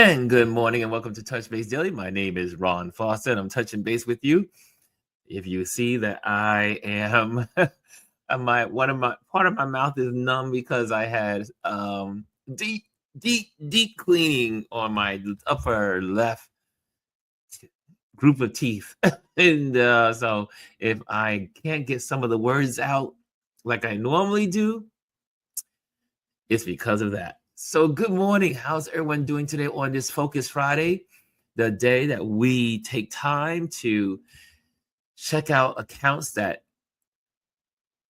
And good morning and welcome to Touch Base Daily. My name is Ron Foster and I'm touching base with you. If you see that I am part of my mouth is numb because I had deep cleaning on my upper left group of teeth. And so if I can't get some of the words out like I normally do, it's because of that. So good morning. How's everyone doing today on this Focus Friday, the day that we take time to check out accounts that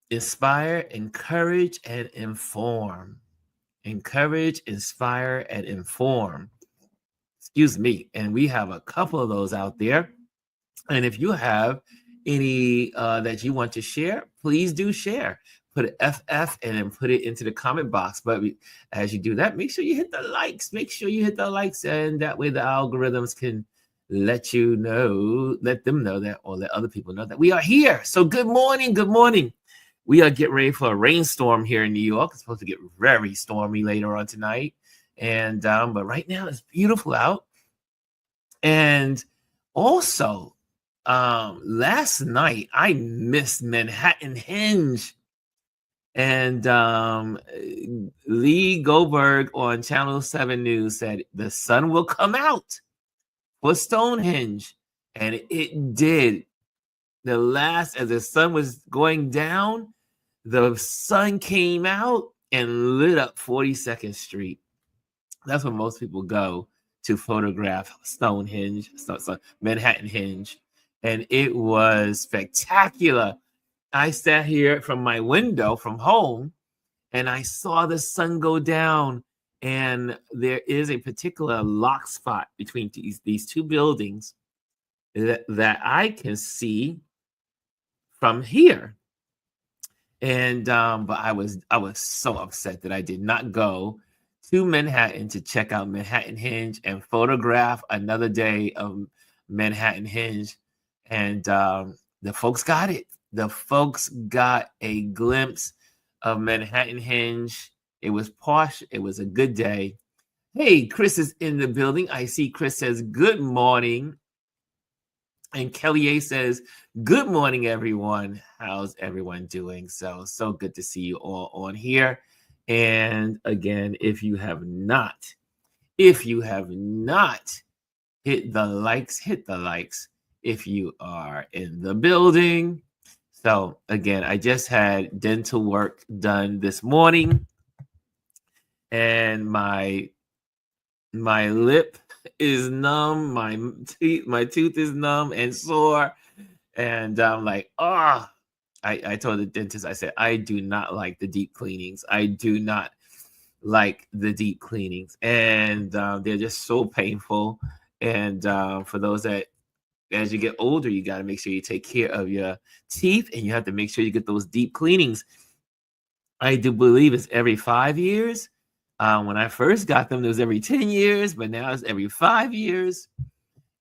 inspire, encourage, and inform. Encourage, inspire, and inform. Excuse me. And we have a couple of those out there. And if you have any that you want to share, please do share. Put an FF and then put it into the comment box. But as you do that, make sure you hit the likes. Make sure you hit the likes, and that way the algorithms can let them know that, or let other people know that we are here. So good morning. Good morning. We are getting ready for a rainstorm here in New York. It's supposed to get very stormy later on tonight. And but right now it's beautiful out. And also, last night I missed Manhattan Hinge. And Lee Goldberg on Channel 7 News said the sun will come out for Stonehenge. And it did. As the sun was going down, the sun came out and lit up 42nd Street. That's where most people go to photograph Stonehenge, Manhattan Hinge. And it was spectacular. I sat here from my window from home and I saw the sun go down, and there is a particular lock spot between these two buildings that I can see from here. And but I was so upset that I did not go to Manhattan to check out Manhattan Hinge and photograph another day of Manhattan Hinge. And the folks got it. The folks got a glimpse of Manhattan Hinge. It was posh. It was a good day. Hey, Chris is in the building. I see Chris says, good morning. And Kelly A says, good morning, everyone. How's everyone doing? So good to see you all on here. And again, if you have not hit the likes, hit the likes if you are in the building. So again, I just had dental work done this morning, and my lip is numb, my tooth is numb and sore, and I'm like, I told the dentist, I said, I do not like the deep cleanings. I do not like the deep cleanings, and they're just so painful. And for those that, as you get older, you got to make sure you take care of your teeth, and you have to make sure you get those deep cleanings. I do believe it's every 5 years. When I first got them, it was every 10 years, but now it's every 5 years.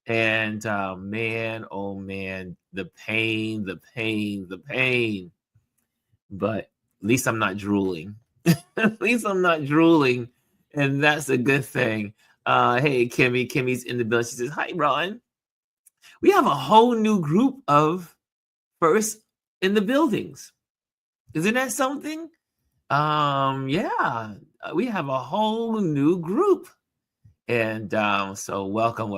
And man, oh man, the pain. But at least I'm not drooling. At least I'm not drooling, and that's a good thing. Hey, Kimmy's in the building. She says, hi, Ron. We have a whole new group of first in the buildings. Isn't that something? Yeah, we have a whole new group. And so welcome.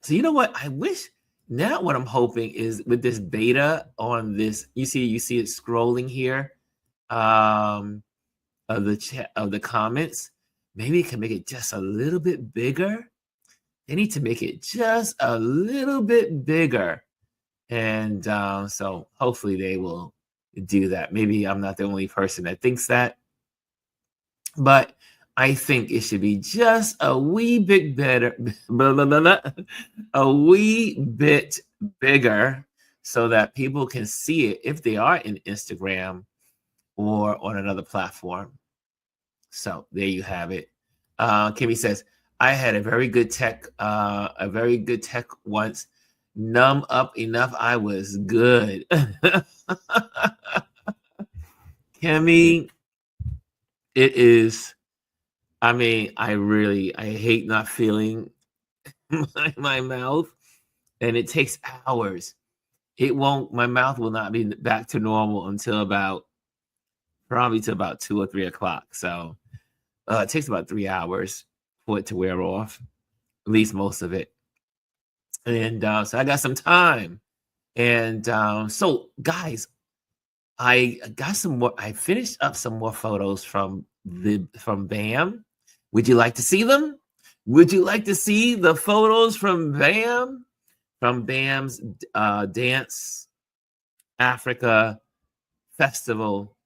So you know what? I wish now what I'm hoping is with this beta on this, you see it scrolling here of the chat of the comments. Maybe it can make it just a little bit bigger. They need to make it just a little bit bigger. And so hopefully they will do that. Maybe I'm not the only person that thinks that. But I think it should be just a wee bit better, a wee bit bigger, so that people can see it if they are in Instagram or on another platform. So there you have it. Kimmy says, I had a very good tech once. Numb up enough, I was good. Kimmy, it is I mean, I hate not feeling my mouth, and it takes hours. My mouth will not be back to normal until probably to about 2 or 3 o'clock. So it takes about 3 hours for it to wear off, at least most of it. And so I got some time. And so, guys, I got some more. I finished up some more photos from BAM. Would you like to see them? Would you like to see the photos from BAM? From BAM's Dance Africa Festival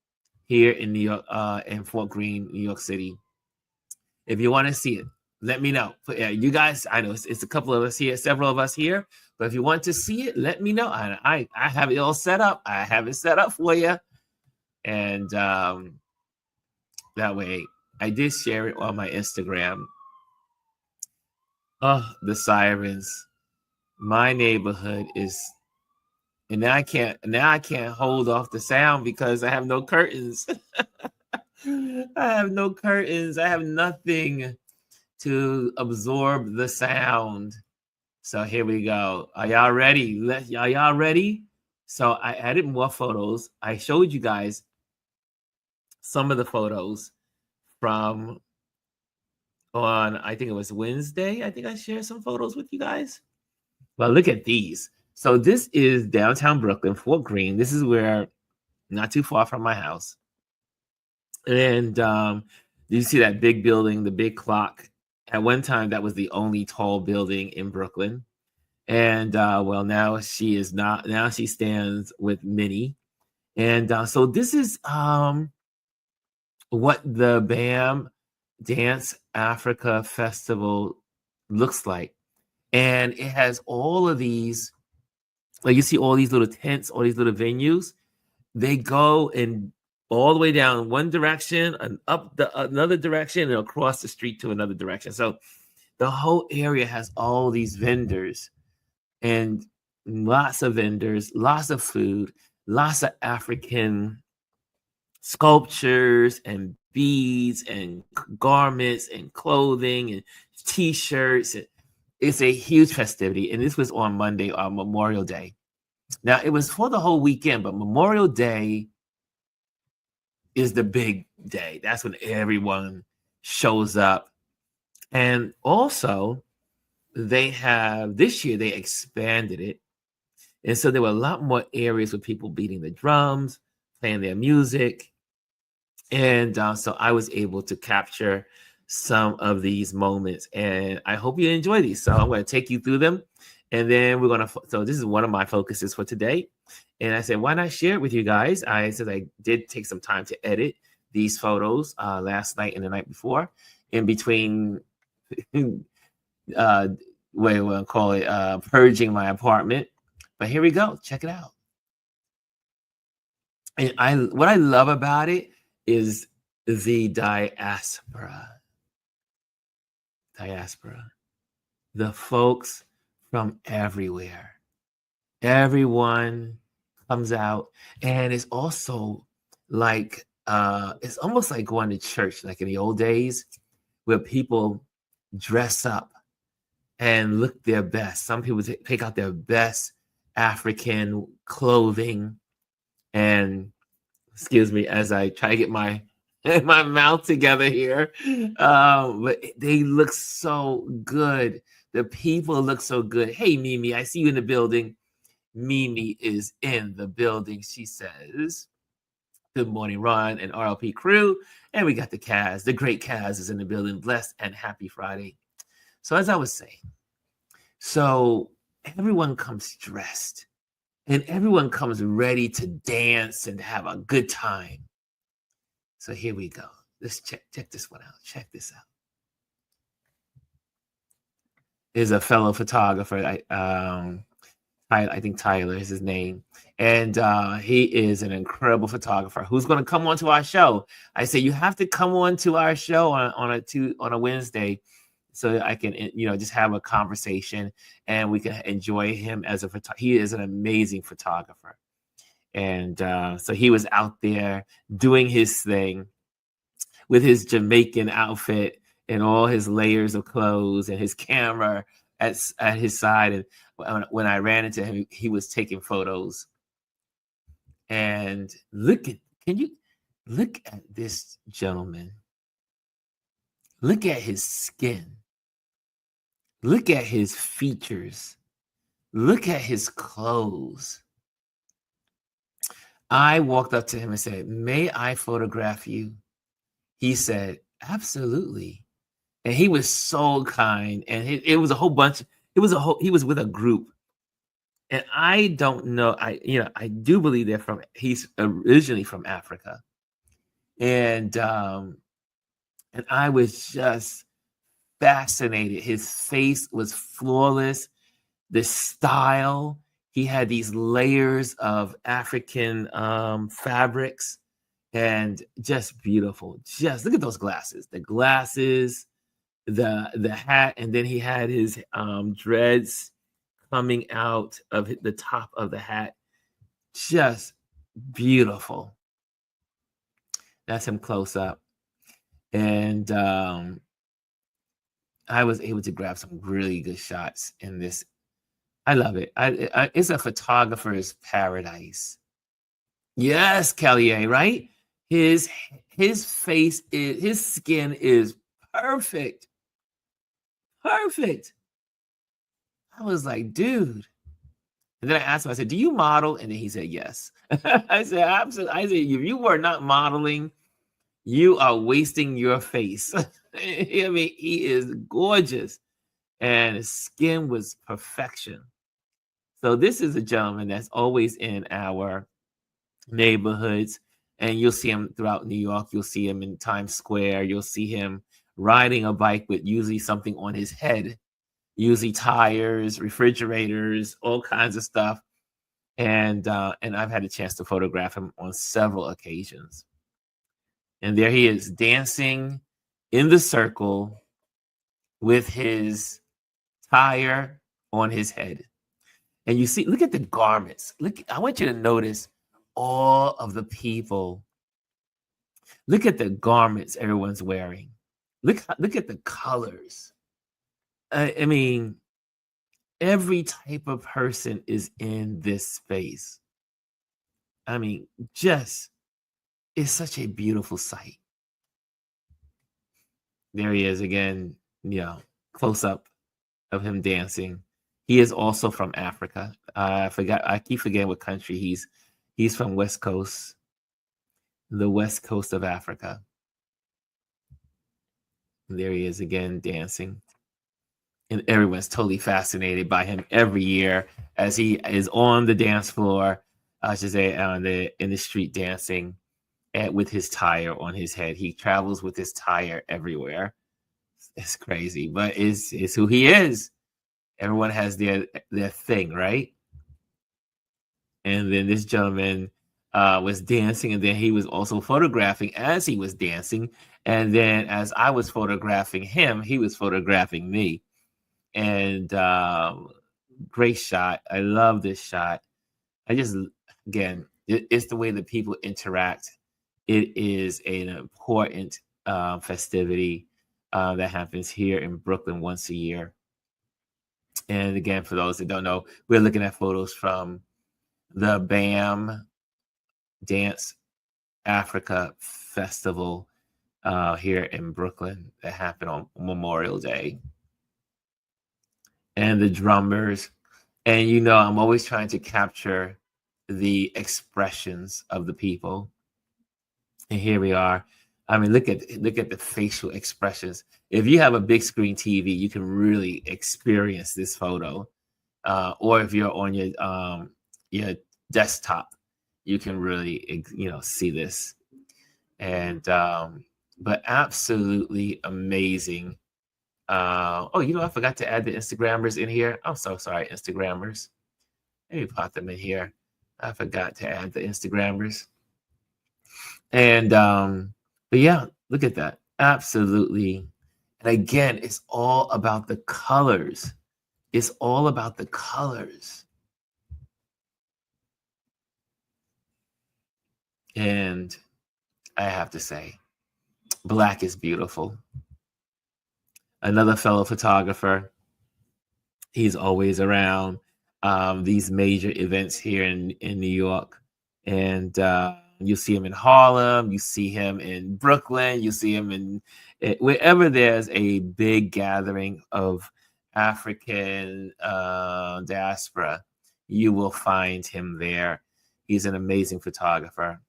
here in New York, in Fort Greene, New York City. If you want to see it, let me know. But, yeah, you guys, I know it's a couple of us here, several of us here. But if you want to see it, let me know. I have it all set up. I have it set up for you. And that way, I did share it on my Instagram. Oh, the sirens. My neighborhood is, and now I can't hold off the sound because I have no curtains. I have no curtains. I have nothing to absorb the sound. So here we go. Are y'all ready? Are y'all ready? So I added more photos. I showed you guys some of the photos from on, I think it was Wednesday. I think I shared some photos with you guys. Well, look at these. So this is downtown Brooklyn, Fort Greene. This is where, not too far from my house. And you see that big building, the big clock. At one time, that was the only tall building in Brooklyn. And well, now she is not. Now she stands with Minnie. And so this is what the BAM Dance Africa Festival looks like. And it has all of these, like you see all these little tents, all these little venues. They go in all the way down one direction and up another direction and across the street to another direction. So the whole area has all these vendors and lots of vendors, lots of food, lots of African sculptures and beads and garments and clothing and T-shirts. It's a huge festivity. And this was on Monday, on Memorial Day. Now, it was for the whole weekend, but Memorial Day is the big day. That's when everyone shows up. And also, this year, they expanded it. And so there were a lot more areas with people beating the drums, playing their music. And so I was able to capture some of these moments. And I hope you enjoy these. So I'm going to take you through them. And then so this is one of my focuses for today. And I said, why not share it with you guys? I said I did take some time to edit these photos last night and the night before, in between, what we'll call it, purging my apartment. But here we go. Check it out. And what I love about it is the diaspora. The folks from everywhere. Everyone comes out, and it's also like it's almost like going to church, like in the old days, where people dress up and look their best. Some people take out their best African clothing, and excuse me as I try to get my mouth together here, but they look so good. The people look so good. Hey, Mimi, I see you in the building. Mimi is in the building. She says, good morning, Ron and RLP crew. And we got the Kaz. The great Kaz is in the building. Blessed and happy Friday. So as I was saying, so everyone comes dressed and everyone comes ready to dance and have a good time. So here we go. Let's check this one out. Check this out. Is a fellow photographer. I think Tyler is his name. And he is an incredible photographer who's going to come on to our show. I say, you have to come on to our show on a Wednesday so that I can, just have a conversation and we can enjoy him as a photographer. He is an amazing photographer. And so he was out there doing his thing with his Jamaican outfit in all his layers of clothes and his camera at his side. And when I ran into him, he was taking photos. And can you look at this gentleman? Look at his skin. Look at his features. Look at his clothes. I walked up to him and said, "May I photograph you?" He said, "Absolutely." And he was so kind. And it was a whole bunch. He was with a group. And I don't know. I do believe he's originally from Africa. And I was just fascinated. His face was flawless. The style, he had these layers of African fabrics, and just beautiful. Just look at those glasses. The glasses, the hat, and then he had his dreads coming out of the top of the hat. Just beautiful. That's him close up. And I was able to grab some really good shots in this. I love it. It's a photographer's paradise. Yes, Kelly, right? His his skin is perfect. Perfect. I was like, dude. And then I asked him, I said, "Do you model?" And then he said, "Yes." I said, "Absolutely." I said, "If you were not modeling, you are wasting your face." I mean, he is gorgeous. And his skin was perfection. So this is a gentleman that's always in our neighborhoods, and you'll see him throughout New York. You'll see him in Times Square. You'll see him riding a bike with usually something on his head, usually tires, refrigerators, all kinds of stuff. And I've had a chance to photograph him on several occasions. And there he is dancing in the circle with his tire on his head. And you see, look at the garments. I want you to notice all of the people. Look at the garments everyone's wearing. Look at the colors. I mean, every type of person is in this space. I mean, just it's such a beautiful sight. There he is again, close up of him dancing. He is also from Africa. I keep forgetting what country he's from. West Coast, the West Coast of Africa. And there he is again dancing. And everyone's totally fascinated by him every year as he is on the dance floor, I should say, in the street dancing, with his tire on his head. He travels with his tire everywhere. It's crazy, but it's who he is. Everyone has their thing, right? And then this gentleman was dancing, and then he was also photographing as he was dancing. And then as I was photographing him, he was photographing me. And great shot. I love this shot. Again, it's the way that people interact. It is an important festivity that happens here in Brooklyn once a year. And again, for those that don't know, we're looking at photos from the BAM Dance Africa Festival here in Brooklyn that happened on Memorial Day. And the drummers. And I'm always trying to capture the expressions of the people. And here we are. I mean, look at the facial expressions. If you have a big screen TV, you can really experience this photo. Or if you're on your desktop, you can really see this. And but absolutely amazing. I forgot to add the Instagrammers in here. I'm so sorry, Instagrammers. Let me pop them in here. I forgot to add the Instagrammers. And but yeah, look at that. Absolutely. And again, it's all about the colors. It's all about the colors. And I have to say, black is beautiful. another fellow photographer. He's always around these major events here in New York. And you see him in Harlem, you see him in Brooklyn, you see him in wherever there's a big gathering of African diaspora, you will find him there. He's an amazing photographer.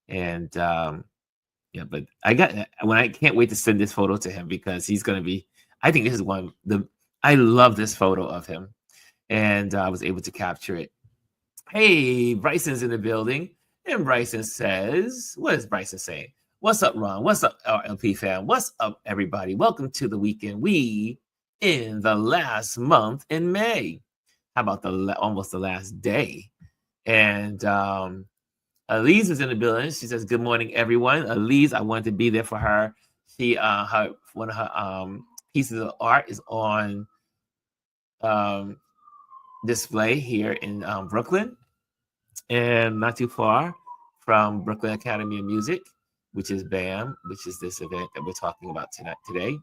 And yeah, but I can't wait to send this photo to him because he's going to be, I think this is I love this photo of him. And I was able to capture it. Hey, Bryson's in the building. And Bryson says, what is Bryson saying? What's up, Ron? What's up, RLP fam? What's up, everybody? Welcome to the weekend. We in the last month in May. How about almost the last day? And Elise is in the building. She says, good morning, everyone. Elise, I wanted to be there for her. She one of her pieces of art is on display here in Brooklyn, and not too far from Brooklyn Academy of Music, which is BAM, which is this event that we're talking about today.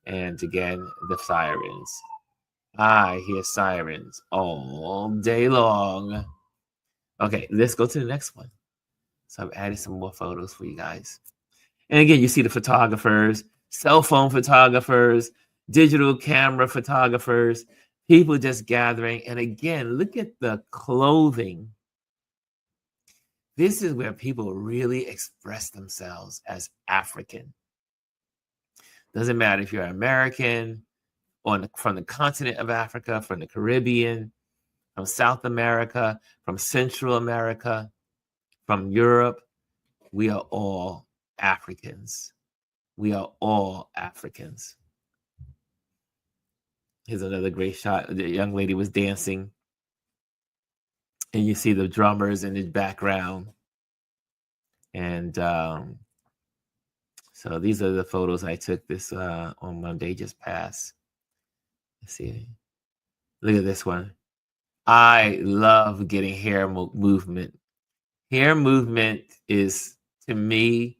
And again, the sirens. I hear sirens all day long. Okay, let's go to the next one. So I've added some more photos for you guys. And again, you see the photographers, cell phone photographers, digital camera photographers, people just gathering. And again, look at the clothing. This is where people really express themselves as African. Doesn't matter if you're American, from the continent of Africa, from the Caribbean, from South America, from Central America, from Europe. We are all Africans. We are all Africans. Here's another great shot. The young lady was dancing. And you see the drummers in the background. And so these are the photos I took this on Monday just passed. Let's see. Look at this one. I love getting hair movement. Hair movement is, to me,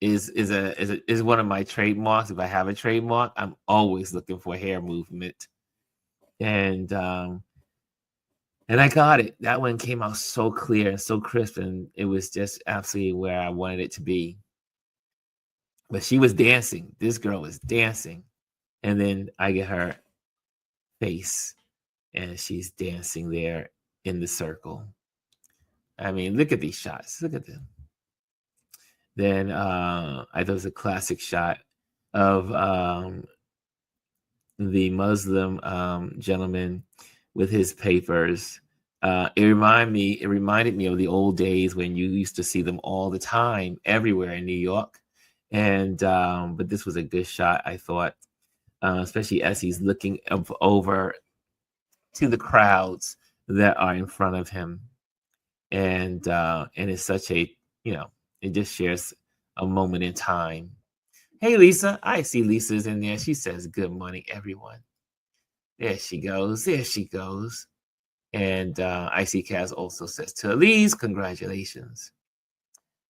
is one of my trademarks. If I have a trademark, I'm always looking for hair movement. And I got it. That one came out so clear and so crisp, and it was just absolutely where I wanted it to be. But she was dancing. This girl was dancing. And then I get her face, and she's dancing there in the circle. I mean, look at these shots. Look at them. Then I thought it was a classic shot of the Muslim gentleman with his papers. It reminded me of the old days when you used to see them all the time, everywhere in New York. And but this was a good shot, I thought, especially as he's looking over to the crowds that are in front of him. And it's such a, it just shares a moment in time. Hey, Lisa. I see Lisa's in there. She says, good morning, everyone. There she goes. There she goes. And I see Kaz also says to Elise, congratulations.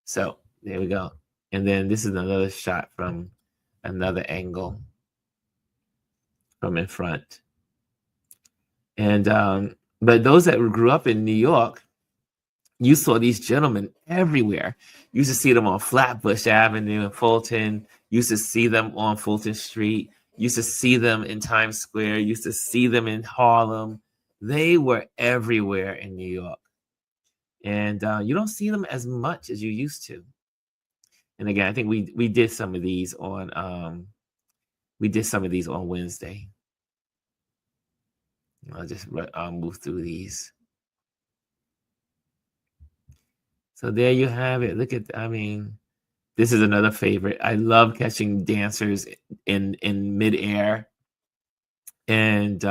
So there we go. And then this is another shot from another angle from in front. And but those that grew up in New York, you saw these gentlemen everywhere. You used to see them on Flatbush Avenue in Fulton. You used to see them on Fulton Street. You used to see them in Times Square. You used to see them in Harlem. They were everywhere in New York. And you don't see them as much as you used to. And again, I think we did some of these on Wednesday. I'll just move through these. So there you have it. Look at, this is another favorite. I love catching dancers in midair, and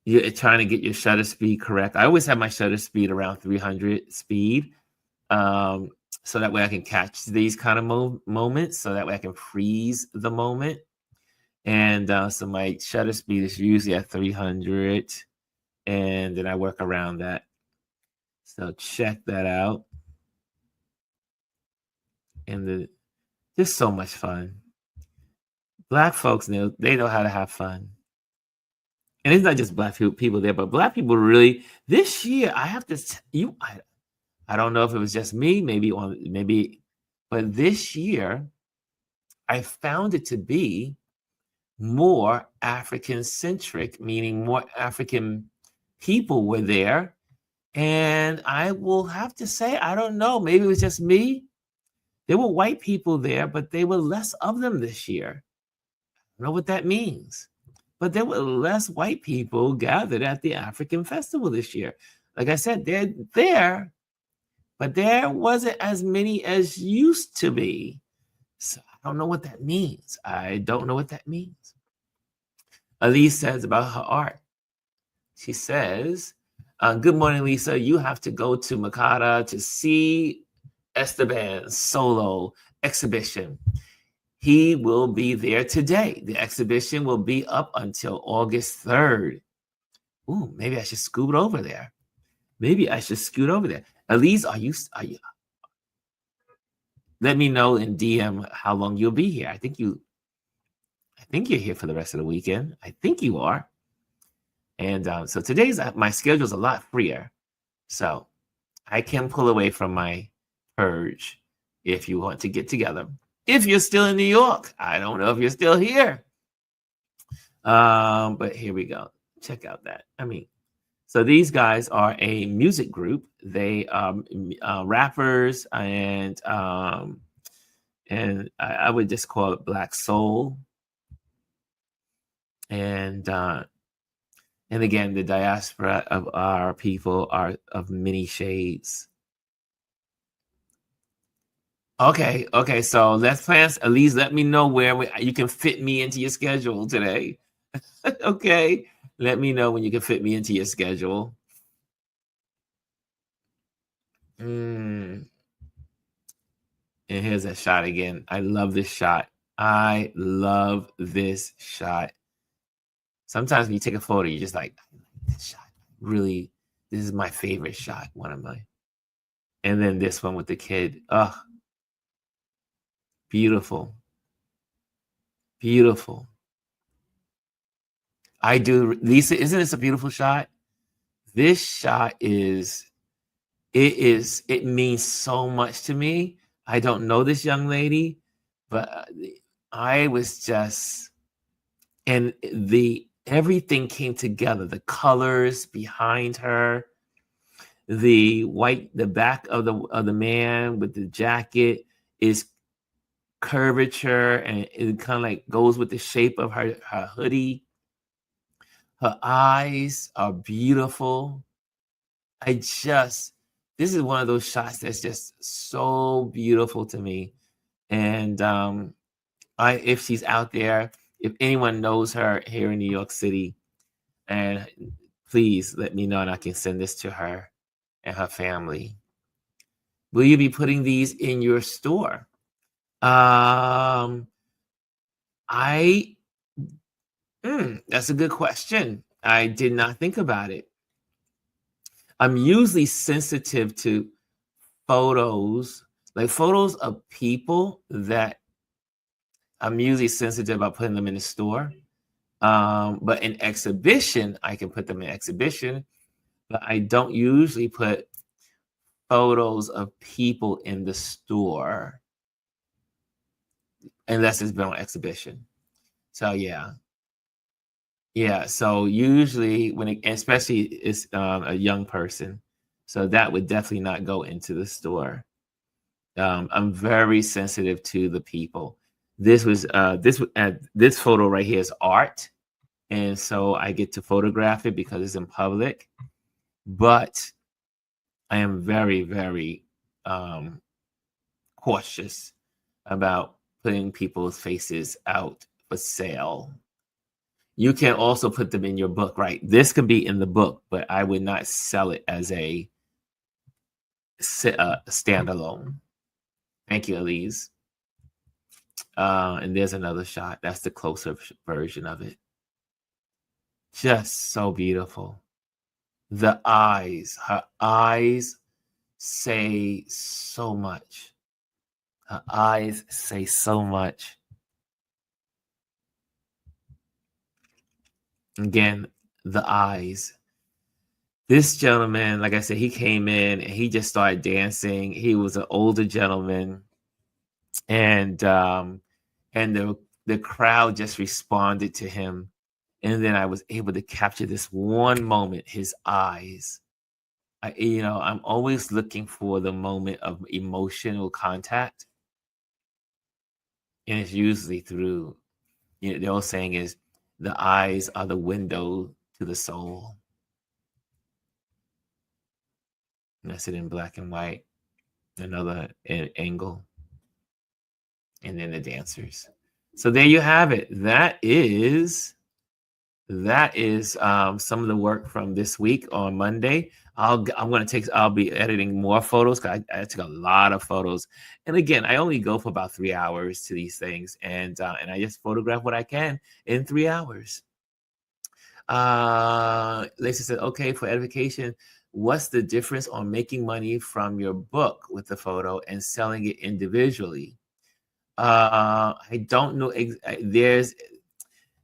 you're trying to get your shutter speed correct. I always have my shutter speed around 300 speed, so that way I can catch these kind of moments. So that way I can freeze the moment. And so my shutter speed is usually at 300, and then I work around that. So check that out. And just so much fun. Black folks they know how to have fun. And it's not just black people there, but black people really this year. I have to you. I don't know if it was just me, maybe, but this year I found it to be more African centric, meaning more African people were there. And I will have to say, I don't know, maybe it was just me. There were white people there, but they were less of them this year. I don't know what that means. But there were less white people gathered at the African festival this year. Like I said, they're there, but there wasn't as many as used to be. So I don't know what that means. I don't know what that means. Elise says about her art. She says, good morning, Lisa. You have to go to Makata to see Esteban's solo exhibition. He will be there today. The exhibition will be up until August 3rd. Ooh, maybe I should scoot over there. Elise, are you? Let me know in DM how long you'll be here. I think you're here for the rest of the weekend. I think you are. And so today's my schedule's a lot freer. So I can pull away from my purge if you want to get together. If you're still in New York, I don't know if you're still here. But here we go. Check out that. So these guys are a music group. They rappers and I would just call it Black Soul. And again, the diaspora of our people are of many shades. Okay. So let's plan. At least let me know where you can fit me into your schedule today. Okay. Let me know when you can fit me into your schedule. And here's that shot again. I love this shot. Sometimes when you take a photo, you're just like, I like this shot. Really, this is my favorite shot. One of mine. And then this one with the kid. Oh, beautiful. Beautiful. I do. Lisa, isn't this a beautiful shot? This shot it means so much to me. I don't know this young lady, but I was just, and everything came together. The colors behind her, the back of the man with the jacket is curvature, and it kind of like goes with the shape of her hoodie. Her eyes are beautiful. This is one of those shots that's just so beautiful to me. And if she's out there, if anyone knows her here in New York City, and please let me know and I can send this to her and her family. Will you be putting these in your store? That's a good question. I did not think about it. I'm usually sensitive to photos, like photos of people that I'm usually sensitive about putting them in the store. But in exhibition, I can put them in exhibition, but I don't usually put photos of people in the store unless it's been on exhibition. So yeah. So usually especially it's a young person, so that would definitely not go into the store. I'm very sensitive to the people. This photo right here is art, and so I get to photograph it because it's in public. But I am very, very cautious about putting people's faces out for sale. You can also put them in your book, right? This could be in the book, but I would not sell it as a standalone. Thank you, Elise. And there's another shot. That's the closer version of it. Just so beautiful. Her eyes say so much. Her eyes say so much. Again, the eyes. This gentleman, like I said, he came in and he just started dancing. He was an older gentleman, and the crowd just responded to him. And then I was able to capture this one moment, his eyes. I'm always looking for the moment of emotional contact, and it's usually through, the old saying is, the eyes are the window to the soul. And that's it in black and white. Another angle, and then the dancers. So there you have it. That is some of the work from this week on Monday. I'll be editing more photos, because I took a lot of photos. And again, I only go for about 3 hours to these things, and I just photograph what I can in 3 hours. Lacey said, okay, for edification, what's the difference on making money from your book with the photo and selling it individually? I don't know.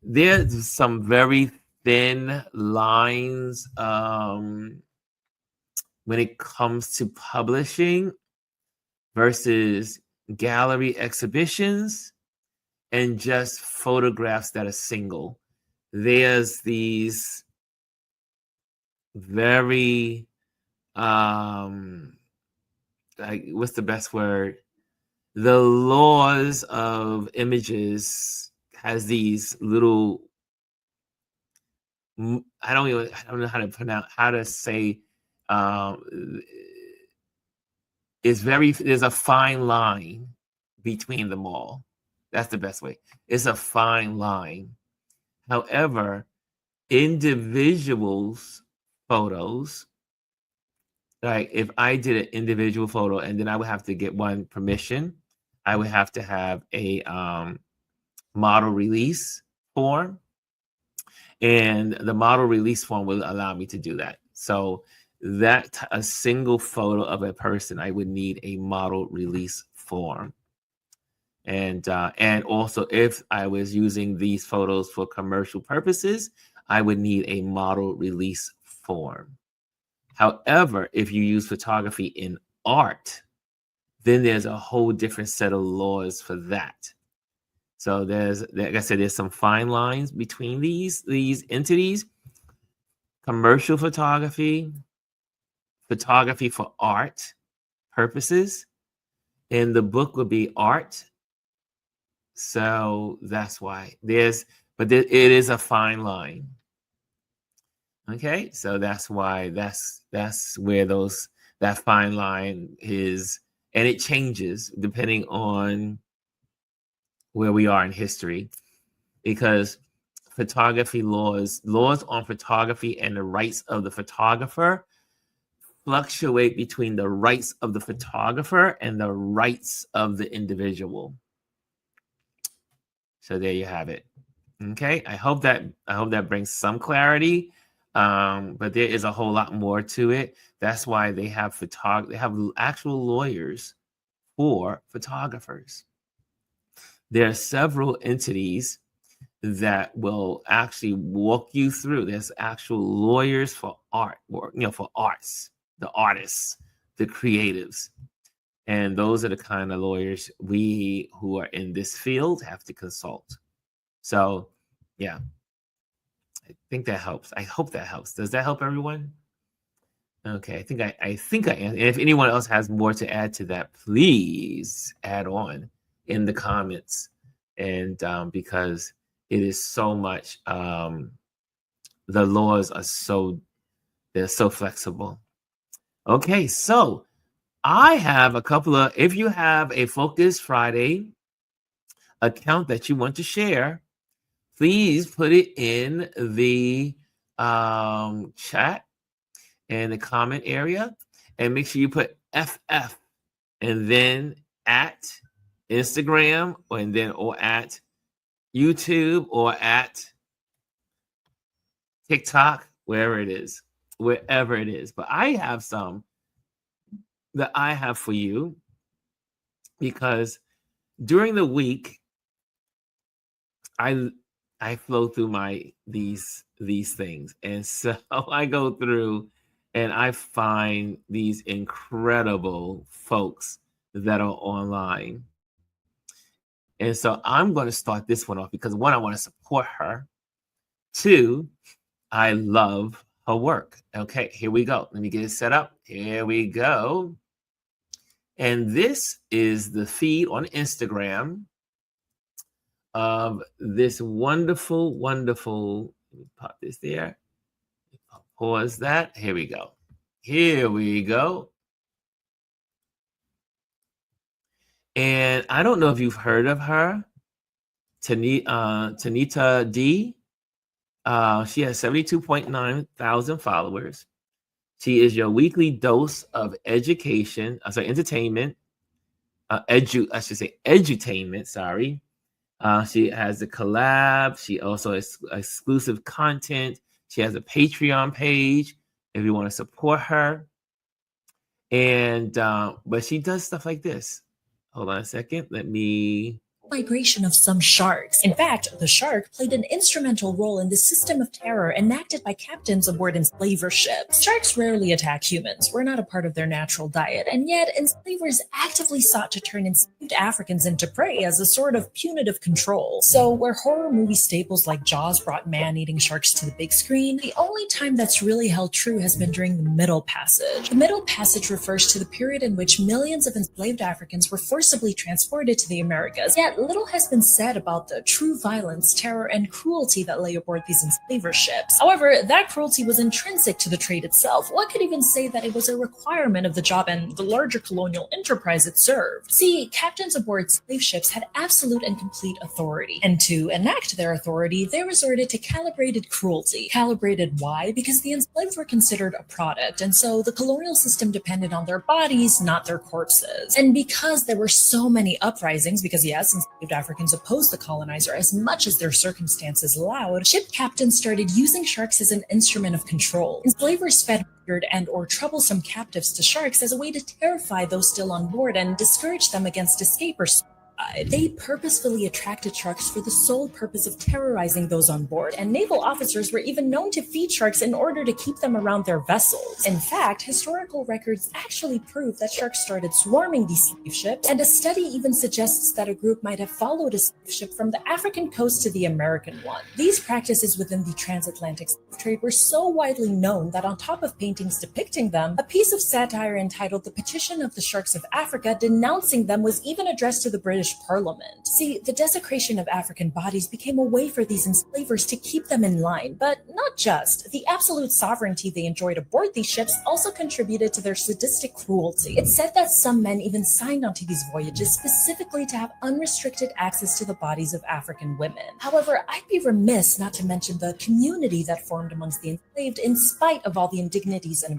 There's some very thin lines when it comes to publishing versus gallery exhibitions and just photographs that are single. There's these very like, what's the best word? The laws of images has these little, I don't know how to say, there's a fine line between them all. That's the best way. It's a fine line. However, individuals photos, like if I did an individual photo and then I would have to get one permission, I would have to have a model release form, and the model release form will allow me to do that. So that a single photo of a person, I would need a model release form. And also, if I was using these photos for commercial purposes, I would need a model release form. However, if you use photography in art, then there's a whole different set of laws for that. So like I said, there's some fine lines between these entities. Commercial photography for art purposes, and the book would be art. So that's why it is a fine line. Okay, so that's why that's where that fine line is, and it changes depending on where we are in history, because photography laws on photography and the rights of the photographer fluctuate between the rights of the photographer and the rights of the individual. So there you have it. Okay, I hope that brings some clarity. But there is a whole lot more to it. That's why they have actual lawyers for photographers. There are several entities that will actually walk you through. There's actual lawyers for art, or for arts, the artists, the creatives. And those are the kind of lawyers we who are in this field have to consult. So yeah, I think that helps. I hope that helps. Does that help everyone? Okay, I think I am. And if anyone else has more to add to that, please add on in the comments. And because it is so much, the laws are they're so flexible. Okay, so I have a couple of, if you have a Focus Friday account that you want to share, please put it in the chat in the comment area, and make sure you put FF and then at Instagram, or at YouTube, or at TikTok, wherever it is. But I have some that I have for you, because during the week, I I flow through these things. And so I go through and I find these incredible folks that are online. And so I'm going to start this one off because one, I want to support her. Two, I love her work. Okay, here we go. Let me get it set up. Here we go. And this is the feed on Instagram of this wonderful, wonderful, let me pop this there. Pause that. Here we go. Here we go. And I don't know if you've heard of her, Tanita D. She has 72.9 thousand followers. She is your weekly dose of entertainment, edutainment, sorry. She has a collab. She also has exclusive content. She has a Patreon page if you want to support her. And, but she does stuff like this. Hold on a second. Let me migration of some sharks. In fact, the shark played an instrumental role in the system of terror enacted by captains aboard enslaver ships. Sharks rarely attack humans. We're not a part of their natural diet, and yet enslavers actively sought to turn enslaved Africans into prey as a sort of punitive control. So where horror movie staples like Jaws brought man-eating sharks to the big screen, the only time that's really held true has been during the Middle Passage. The Middle Passage refers to the period in which millions of enslaved Africans were forcibly transported to the Americas. Yet little has been said about the true violence, terror, and cruelty that lay aboard these enslaver ships. However, that cruelty was intrinsic to the trade itself. One could even say that it was a requirement of the job and the larger colonial enterprise it served. See, captains aboard slave ships had absolute and complete authority, and to enact their authority, they resorted to calibrated cruelty. Calibrated why? Because the enslaved were considered a product, and so the colonial system depended on their bodies, not their corpses. And because there were so many uprisings, because yes, enslaved Africans opposed the colonizer as much as their circumstances allowed, ship captains started using sharks as an instrument of control. Enslavers fed weird and or troublesome captives to sharks as a way to terrify those still on board and discourage them against escape or suicide. They purposefully attracted sharks for the sole purpose of terrorizing those on board, and naval officers were even known to feed sharks in order to keep them around their vessels. In fact, historical records actually prove that sharks started swarming these slave ships, and a study even suggests that a group might have followed a slave ship from the African coast to the American one. These practices within the transatlantic slave trade were so widely known that on top of paintings depicting them, a piece of satire entitled The Petition of the Sharks of Africa denouncing them was even addressed to the British Parliament. See, the desecration of African bodies became a way for these enslavers to keep them in line, but not just. The absolute sovereignty they enjoyed aboard these ships also contributed to their sadistic cruelty. It's said that some men even signed onto these voyages specifically to have unrestricted access to the bodies of African women. However, I'd be remiss not to mention the community that formed amongst the enslaved in spite of all the indignities and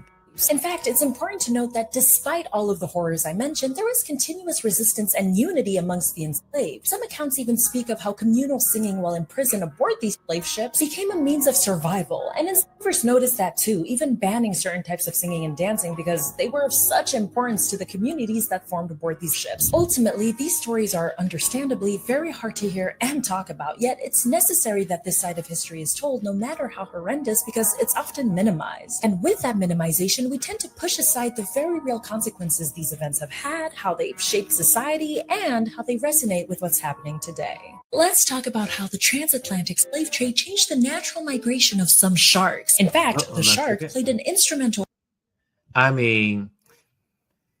in fact, it's important to note that despite all of the horrors I mentioned, there was continuous resistance and unity amongst the enslaved. Some accounts even speak of how communal singing while in prison aboard these slave ships became a means of survival, and enslavers noticed that too, even banning certain types of singing and dancing because they were of such importance to the communities that formed aboard these ships. Ultimately, these stories are understandably very hard to hear and talk about, yet it's necessary that this side of history is told no matter how horrendous because it's often minimized. And with that minimization, we tend to push aside the very real consequences these events have had, how they've shaped society, and how they resonate with what's happening today. Let's talk about how the transatlantic slave trade changed the natural migration of some sharks. In fact, the shark played an instrumental. I mean,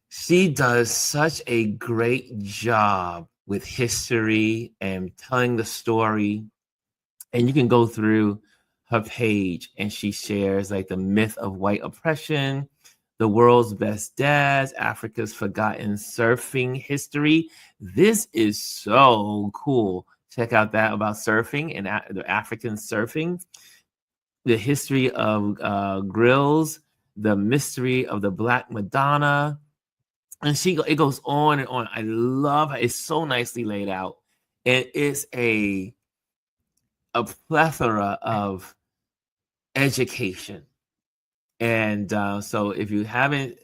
she does such a great job with history and telling the story. And you can go through her page and she shares like the myth of white oppression, the world's best dads, Africa's forgotten surfing history. This is so cool. Check out that about surfing and the African surfing, the history of grills, the mystery of the Black Madonna. And it goes on and on. I love it. It's so nicely laid out. And it's a plethora of education. And so if you haven't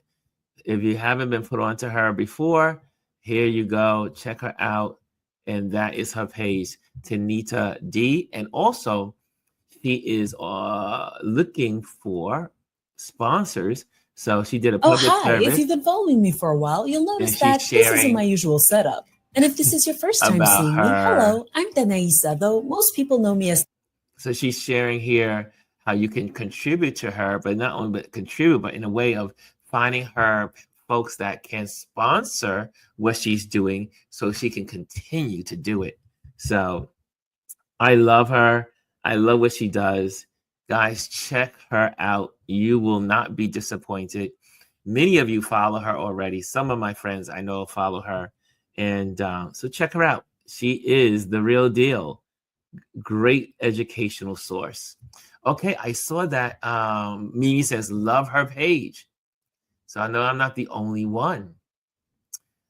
been put onto her before, here you go. Check her out. and that is her page, Tanita D. And also, she is looking for sponsors. So she did a Oh, public hi. If service, you've been following me for a while, you'll and notice she's that this isn't my sharing usual setup. And if this is your first time about seeing me, her. hello, I'm Danaisa, though most people know me as. So she's sharing here how you can contribute to her, but not only but contribute, but in a way of finding her folks that can sponsor what she's doing so she can continue to do it. So I love her. I love what she does. Guys, check her out. You will not be disappointed. Many of you follow her already. Some of my friends I know follow her. And so check her out. She is the real deal. Great educational source. Okay, I saw that Mimi says love her page. So I know I'm not the only one.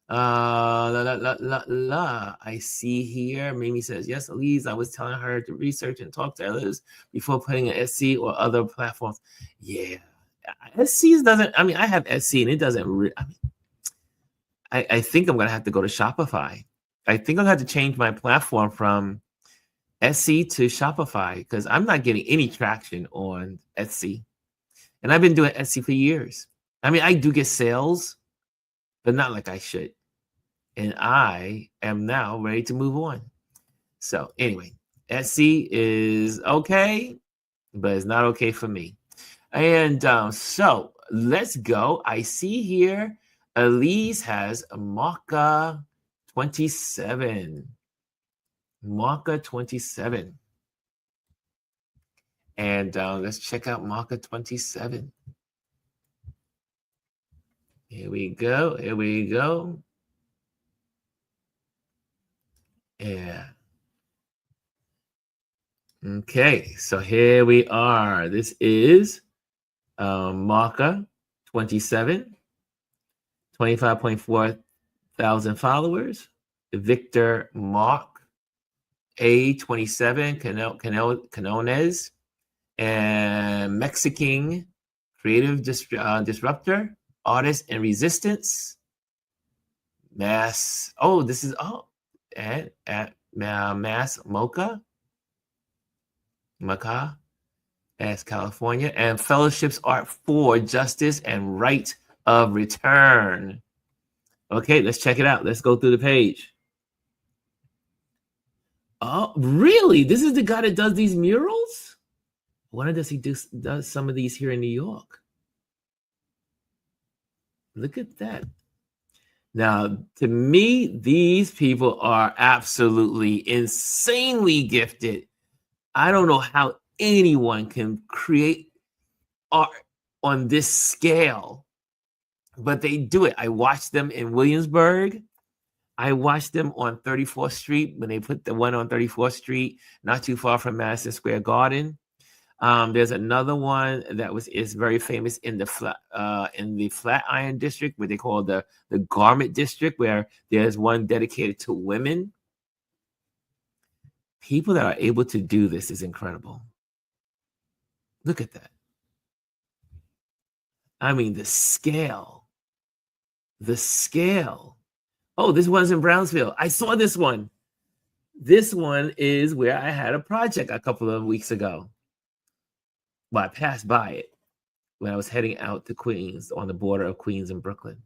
I see here. Mimi says, yes, Elise, I was telling her to research and talk to others before putting an SC or other platforms. Yeah. SC doesn't, I mean, I have SC and it doesn't, I think I'm going to have to go to Shopify. I think I'm going to have to change my platform from Etsy to Shopify because I'm not getting any traction on Etsy. And I've been doing Etsy for years. I mean, I do get sales, but not like I should. And I am now ready to move on. So anyway, Etsy is okay, but it's not okay for me. And so let's go. I see here Elise has Maca 27. Maca 27. And let's check out Maca 27. Here we go. Here we go. Yeah. Okay, so here we are. This is Maca 27, 25.4 thousand followers. Victor Mark A27 Canones, and Mexican creative disruptor, artist and resistance. Mass. Oh, this is at Mass Mocha as California, and Fellowships Art for Justice and Right of Return. Okay, let's check it out. Let's go through the page. Oh, really? This is the guy that does these murals? Why does he does some of these here in New York? Look at that. Now, to me, these people are absolutely insanely gifted. I don't know how anyone can create art on this scale, but they do it. I watched them in Williamsburg. I watched them on 34th Street when they put the one on 34th Street, not too far from Madison Square Garden. There's another one that is very famous in the Flatiron district, what they call the garment district, where there's one dedicated to women. People that are able to do this is incredible. Look at that. I mean, the scale. The scale. Oh, this one's in Brownsville. I saw this one. This one is where I had a project a couple of weeks ago. Well, I passed by it when I was heading out to Queens, on the border of Queens and Brooklyn.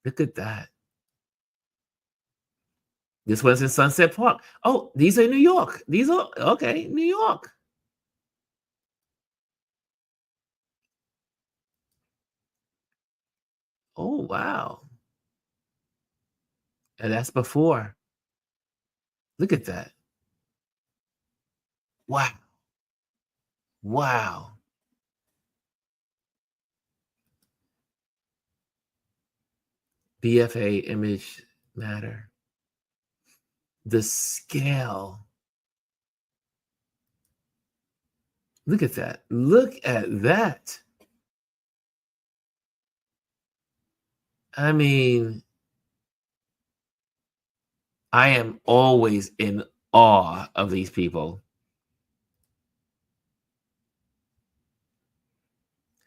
Look at that. This one's in Sunset Park. Oh, these are New York. These are, okay, New York. Oh, wow. And that's before. Look at that. Wow. Wow. BFA Image Matter. The scale. Look at that. Look at that. I mean, I am always in awe of these people.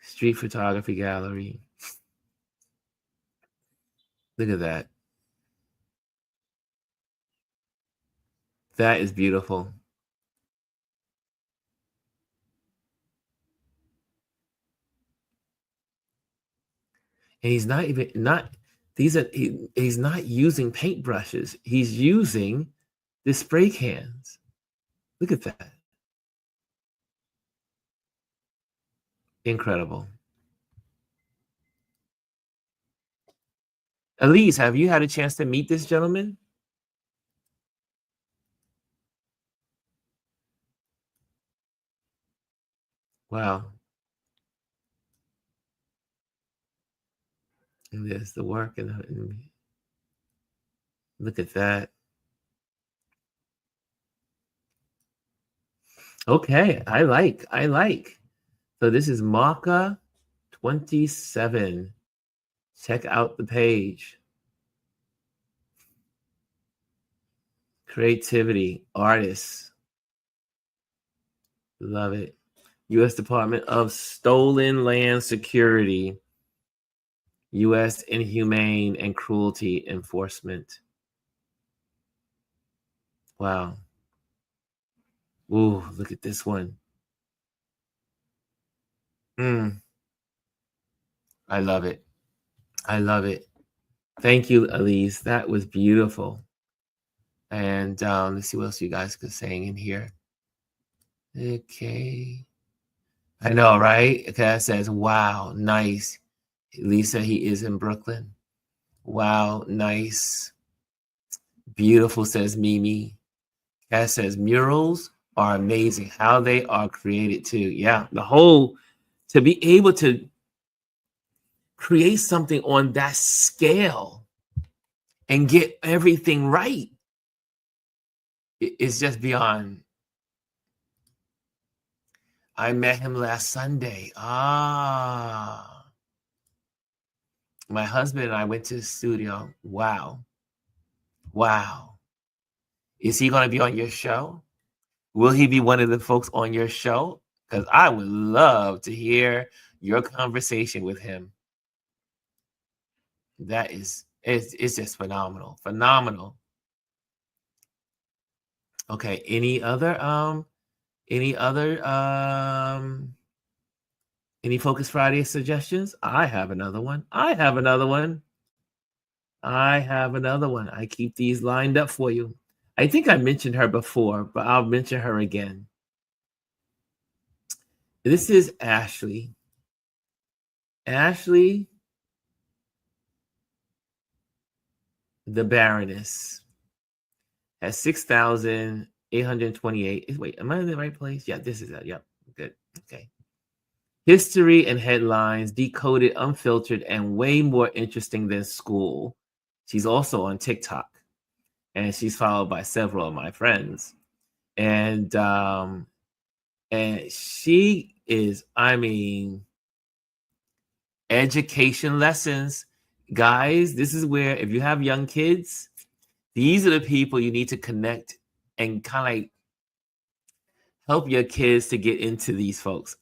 Street Photography Gallery. Look at that. That is beautiful. And he's not even he's not using paintbrushes. He's using the spray cans. Look at that. Incredible. Elise, have you had a chance to meet this gentleman? Wow. And there's the work and look at that. Okay, I like. So this is Maka 27. Check out the page. Creativity, artists. Love it. U.S. Department of Stolen Land Security. U.S. Inhumane and Cruelty Enforcement. Wow. Ooh, look at this one. I love it. Thank you, Elise. That was beautiful. And let's see what else you guys are saying in here. Okay. I know, right? Cass says, wow, nice. Lisa, he is in Brooklyn. Wow, nice. Beautiful, says Mimi. Cass says, murals are amazing. How they are created too. Yeah, to be able to create something on that scale and get everything right is just beyond. I met him last Sunday. My husband and I went to the studio. Wow. Is he going to be on your show? Will he be one of the folks on your show? Because I would love to hear your conversation with him. It's just phenomenal. Okay, any Focus Friday suggestions? I have another one. I keep these lined up for you. I think I mentioned her before, but I'll mention her again. This is Ashley. Ashley, the Baroness, has 6,828. Wait, am I in the right place? Yeah, this is it. Yep, good. Okay. History and headlines, decoded, unfiltered, and way more interesting than school. She's also on TikTok, and she's followed by several of my friends. And she is, education lessons. Guys, this is where, if you have young kids, these are the people you need to connect and kind of like help your kids to get into these folks.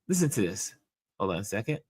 Listen to this. Hold on a second.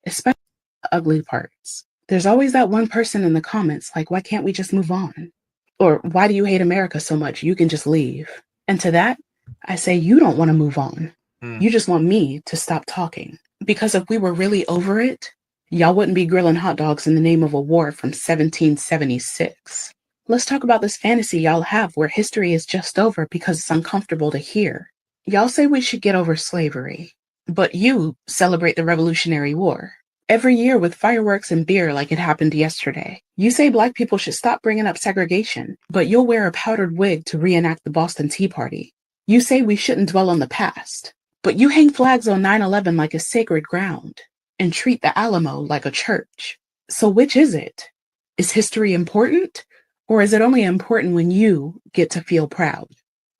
Especially the ugly parts. There's always that one person in the comments like, why can't we just move on? Or why do you hate America so much? You can just leave. And to that, I say, you don't want to move on. You just want me to stop talking. Because if we were really over it, y'all wouldn't be grilling hot dogs in the name of a war from 1776. Let's talk about this fantasy y'all have where history is just over because it's uncomfortable to hear. Y'all say we should get over slavery, but you celebrate the Revolutionary War every year with fireworks and beer like it happened yesterday. You say Black people should stop bringing up segregation, but you'll wear a powdered wig to reenact the Boston Tea Party. You say we shouldn't dwell on the past, but you hang flags on 9/11 like a sacred ground and treat the Alamo like a church. So which is it? Is history important? Or is it only important when you get to feel proud?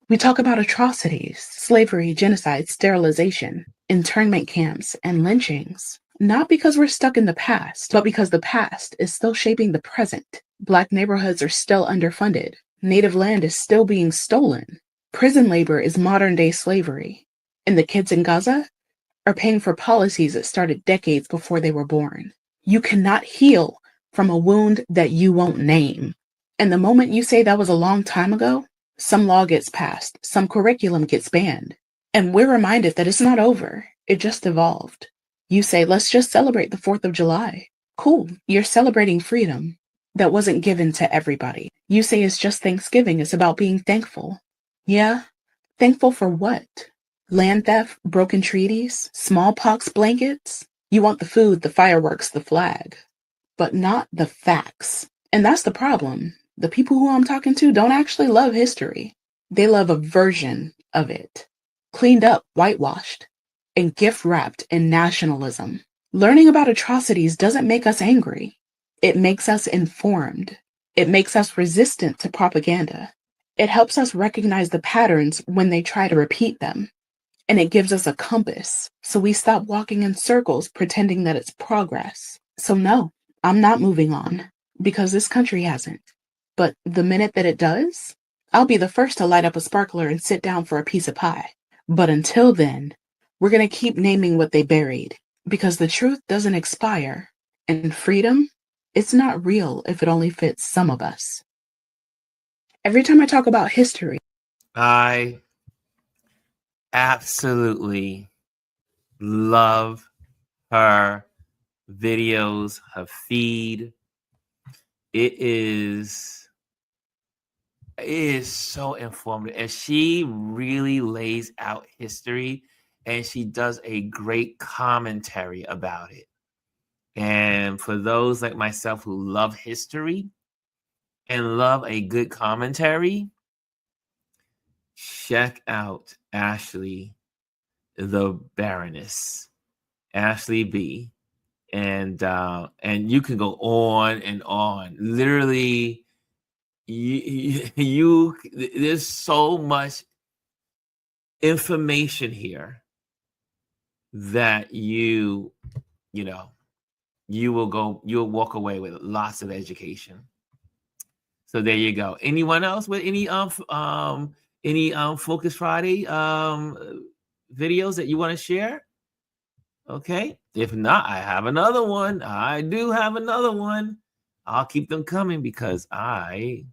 We talk about atrocities, slavery, genocide, sterilization, internment camps, and lynchings, not because we're stuck in the past, but because the past is still shaping the present. Black neighborhoods are still underfunded. Native land is still being stolen. Prison labor is modern-day slavery. And the kids in Gaza are paying for policies that started decades before they were born. You cannot heal from a wound that you won't name. And the moment you say that was a long time ago, Some law gets passed, some curriculum gets banned, and we're reminded that it's not over. It just evolved. You say, let's just celebrate the 4th of July. Cool, you're celebrating freedom that wasn't given to everybody. You say it's just Thanksgiving, it's about being thankful. Yeah, thankful for what? Land theft, broken treaties, smallpox blankets? You want the food, the fireworks, the flag, but not the facts. And that's the problem. The people who I'm talking to don't actually love history. They love a version of it, cleaned up, whitewashed, and gift wrapped in nationalism. Learning about atrocities doesn't make us angry. It makes us informed. It makes us resistant to propaganda. It helps us recognize the patterns when they try to repeat them. And it gives us a compass, so we stop walking in circles pretending that it's progress. So no, I'm not moving on, because this country hasn't. But the minute that it does, I'll be the first to light up a sparkler and sit down for a piece of pie. But until then, we're going to keep naming what they buried, because the truth doesn't expire, and freedom, it's not real if it only fits some of us. Every time I talk about history, I absolutely love her videos, her feed. It is so informative, and she really lays out history, and she does a great commentary about it. And for those like myself who love history and love a good commentary, check out Ashley the Baroness, Ashley B. And you can go on and on. Literally, you there's so much information here that you'll you'll walk away with lots of education. So there you go. Anyone else with any Focus Friday videos that you want to share? Okay. If not, I have another one. I do have another one. I'll keep them coming because I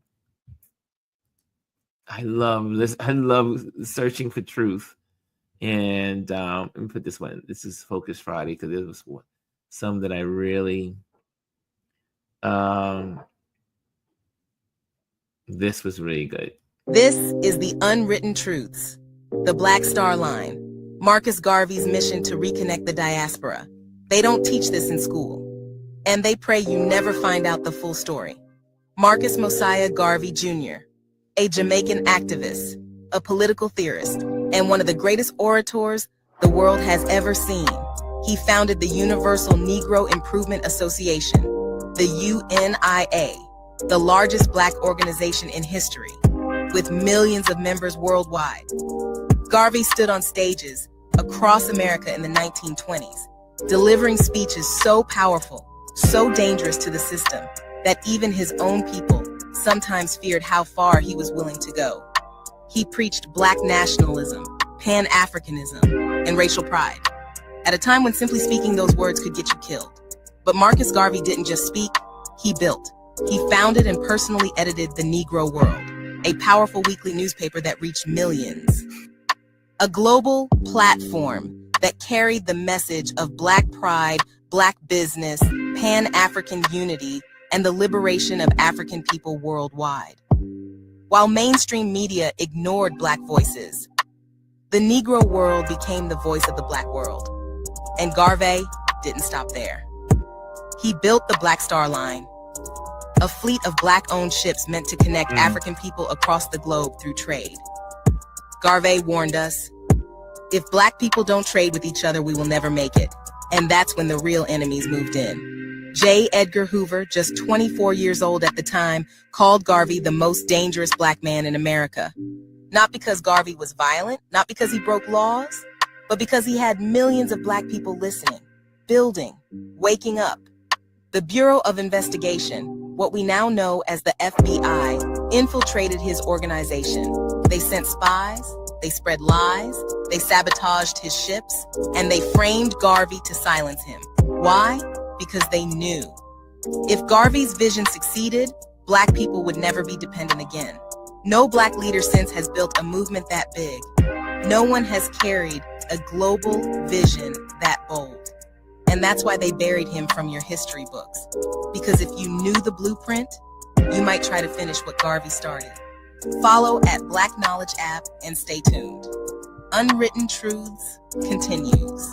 love this. I love searching for truth. And let me put this one. This is Focus Friday because there was some that I really this was really good. This is the Unwritten Truths, the Black Star Line, Marcus Garvey's mission to reconnect the diaspora. They don't teach this in school, and they pray you never find out the full story. Marcus Mosiah Garvey Jr., a Jamaican activist, a political theorist, and one of the greatest orators the world has ever seen. He founded the Universal Negro Improvement Association, the UNIA, the largest Black organization in history, with millions of members worldwide. Garvey stood on stages across America in the 1920s, delivering speeches so powerful, so dangerous to the system, that even his own people sometimes feared how far he was willing to go. He preached Black nationalism, Pan-Africanism, and racial pride, at a time when simply speaking those words could get you killed. But Marcus Garvey didn't just speak, he built. He founded and personally edited The Negro World, a powerful weekly newspaper that reached millions. A global platform that carried the message of Black pride, Black business, Pan-African unity, and the liberation of African people worldwide. While mainstream media ignored Black voices, the Negro World became the voice of the Black world. And Garvey didn't stop there. He built the Black Star Line, a fleet of Black-owned ships meant to connect African people across the globe through trade. Garvey warned us, if Black people don't trade with each other, we will never make it. And that's when the real enemies moved in. J. Edgar Hoover, just 24 years old at the time, called Garvey the most dangerous Black man in America. Not because Garvey was violent, not because he broke laws, but because he had millions of Black people listening, building, waking up. The Bureau of Investigation, what we now know as the FBI, infiltrated his organization. They sent spies, they spread lies, they sabotaged his ships, and they framed Garvey to silence him. Why? Because they knew if Garvey's vision succeeded, Black people would never be dependent again. No Black leader since has built a movement that big. No one has carried a global vision that bold. And that's why they buried him from your history books. Because if you knew the blueprint, you might try to finish what Garvey started. Follow at Black Knowledge app and stay tuned. Unwritten Truths continues.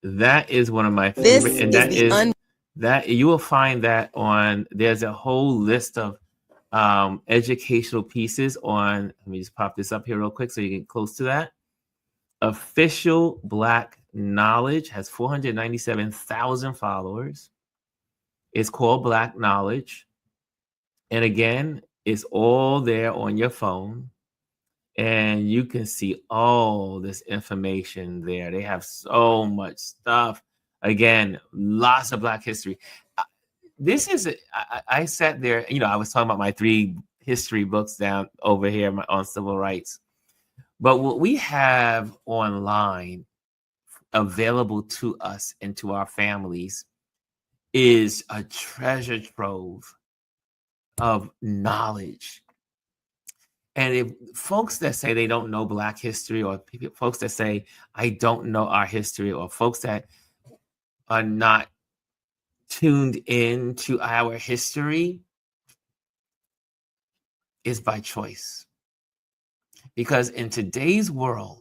That is one of my This favorite, and that you will find that on. There's a whole list of educational pieces on. Let me just pop this up here real quick so you get close to that. Official Black Knowledge has 497,000 followers. It's called Black Knowledge, and again, it's all there on your phone. And you can see all this information there. They have so much stuff. Again, lots of Black history. This is, I sat there, I was talking about my 3 history books down over here on civil rights. But what we have online available to us and to our families is a treasure trove of knowledge. And if folks that say they don't know Black history, or folks that say, I don't know our history, or folks that are not tuned in to our history, is by choice. Because in today's world,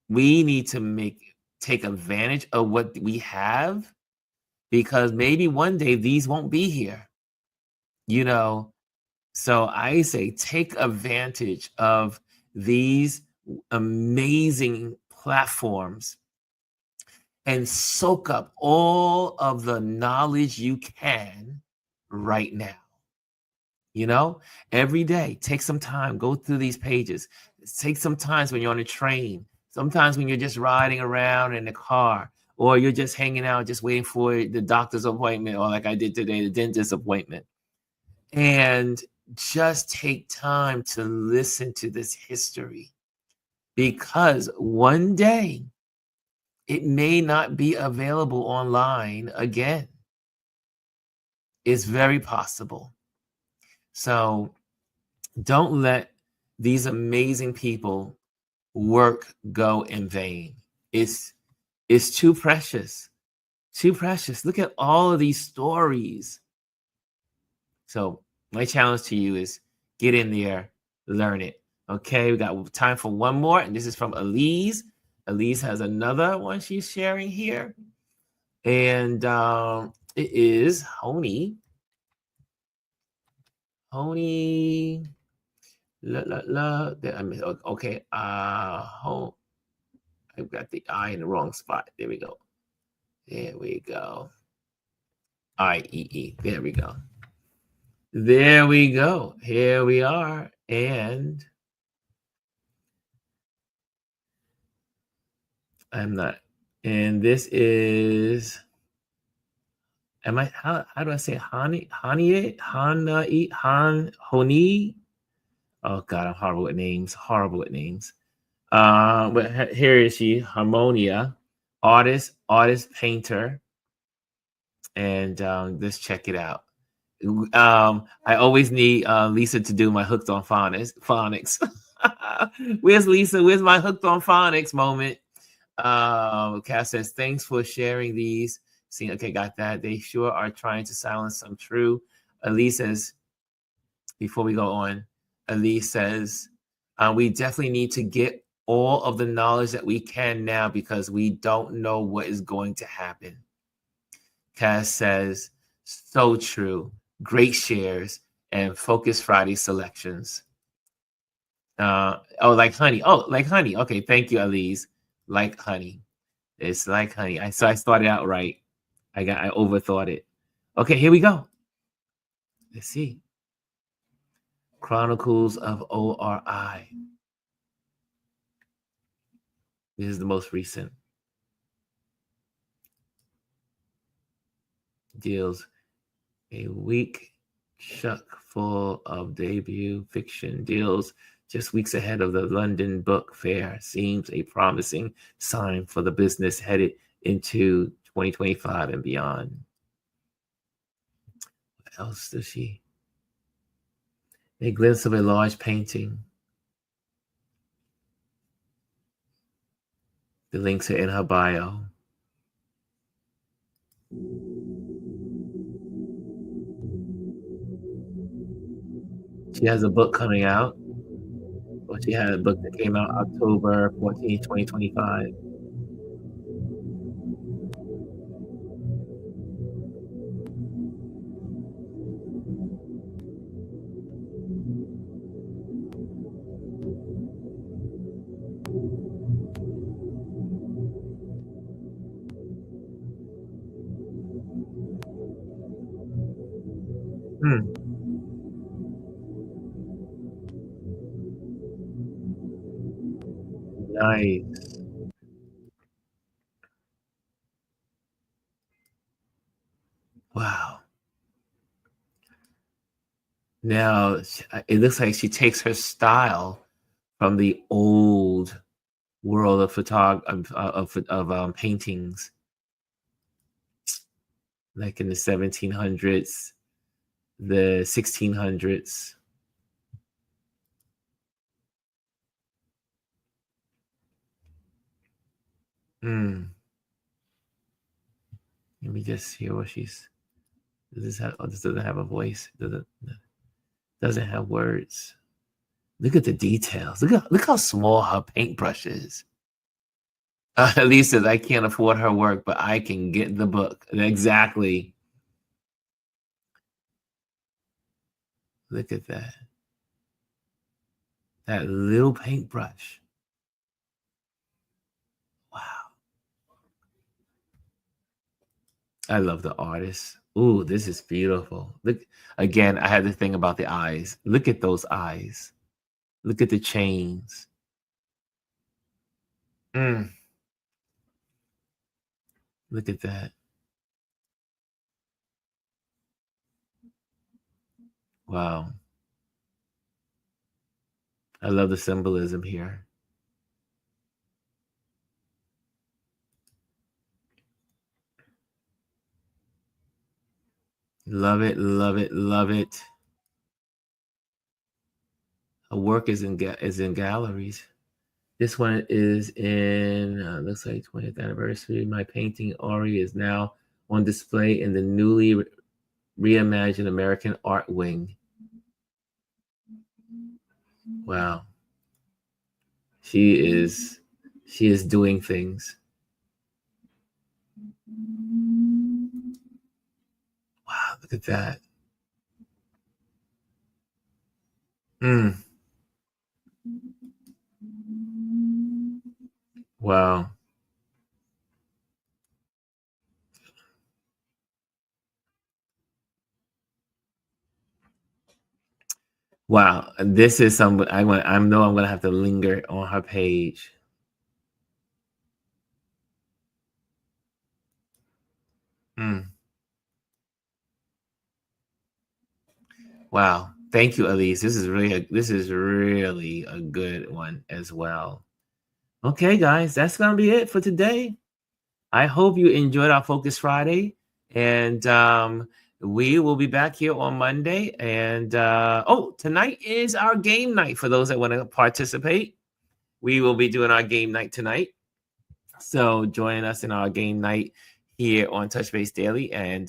we need to take advantage of what we have, because maybe one day these won't be here, So I say take advantage of these amazing platforms and soak up all of the knowledge you can right now. Every day, take some time, go through these pages. Take some time when you're on a train, sometimes when you're just riding around in the car, or you're just hanging out, just waiting for the doctor's appointment, or like I did today, the dentist appointment. And just take time to listen to this history, because one day it may not be available online again. It's very possible. So don't let these amazing people work go in vain. It's too precious. Too precious. Look at all of these stories. So my challenge to you is get in there, learn it. Okay, we got time for one more, and this is from Elise. Elise has another one she's sharing here, and it is Honey. Honey, okay. I've got the I in the wrong spot. There we go. IEE. There we go. There we go. Here we are. And I'm not. And this is, how do I say Honi? Oh God, I'm horrible at names. But here is she, Harmonia, artist, painter. And let's check it out. I always need Lisa to do my hooked on phonics. Where's Lisa? Where's my hooked on phonics moment? Cass says, thanks for sharing these. See, okay, got that. They sure are trying to silence some true. Elise says, before we go on, Elise says, we definitely need to get all of the knowledge that we can now, because we don't know what is going to happen. Cass says, so true. Great shares and Focus Friday selections. Like honey. Okay, thank you, Elise. Like honey. It's like honey. I started out right. I overthought it. Okay, here we go. Let's see. Chronicles of ORI. This is the most recent. Deals a week chuck full of debut fiction deals just weeks ahead of the London Book Fair. Seems a promising sign for the business headed into 2025 and beyond. What else does she? A glimpse of a large painting. The links are in her bio. She has a book coming out. Well, she had a book that came out October 14, 2025. Nice. Wow. Now it looks like she takes her style from the old world of paintings, like in the 1700s, the 1600s. Let me just hear what she's. This doesn't have a voice. Doesn't have words. Look at the details. Look how small her paintbrush is. Elise says, I can't afford her work, but I can get the book. Exactly. Look at that. That little paintbrush. Wow. I love the artist. Ooh, this is beautiful. Look, again, I had the thing about the eyes. Look at those eyes. Look at the chains. Look at that. Wow. I love the symbolism here. Love it, love it, love it. Her work is in galleries. This one is in, looks like 20th anniversary. My painting, Ori, is now on display in the newly reimagined American Art Wing. Wow. She is doing things. Wow, look at that. Wow. Wow, this is something I know I'm gonna have to linger on her page. Wow, thank you, Elise. This is really a good one as well. Okay, guys, that's gonna be it for today. I hope you enjoyed our Focus Friday, and we will be back here on Monday. And tonight is our game night for those that want to participate. We will be doing our game night tonight. So join us in our game night here on Touch Base Daily, and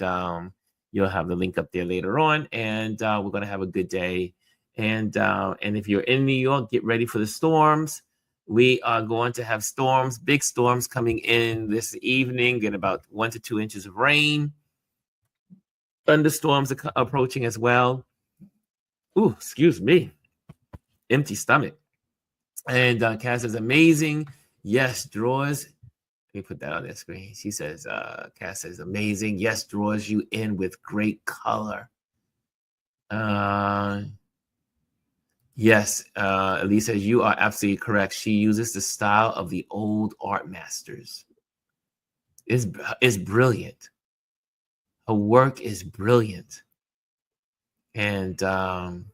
you'll have the link up there later on. And we're going to have a good day. And if you're in New York, get ready for the storms. We are going to have storms, big storms coming in this evening, get about 1 to 2 inches of rain. Thunderstorms are approaching as well. Ooh, excuse me. Empty stomach. And Cass is amazing. Yes, draws. Let me put that on the screen. She says, Cass says, amazing. Yes, draws you in with great color. Yes, Elise says, you are absolutely correct. She uses the style of the old art masters. It's brilliant. Her work is brilliant. And I'm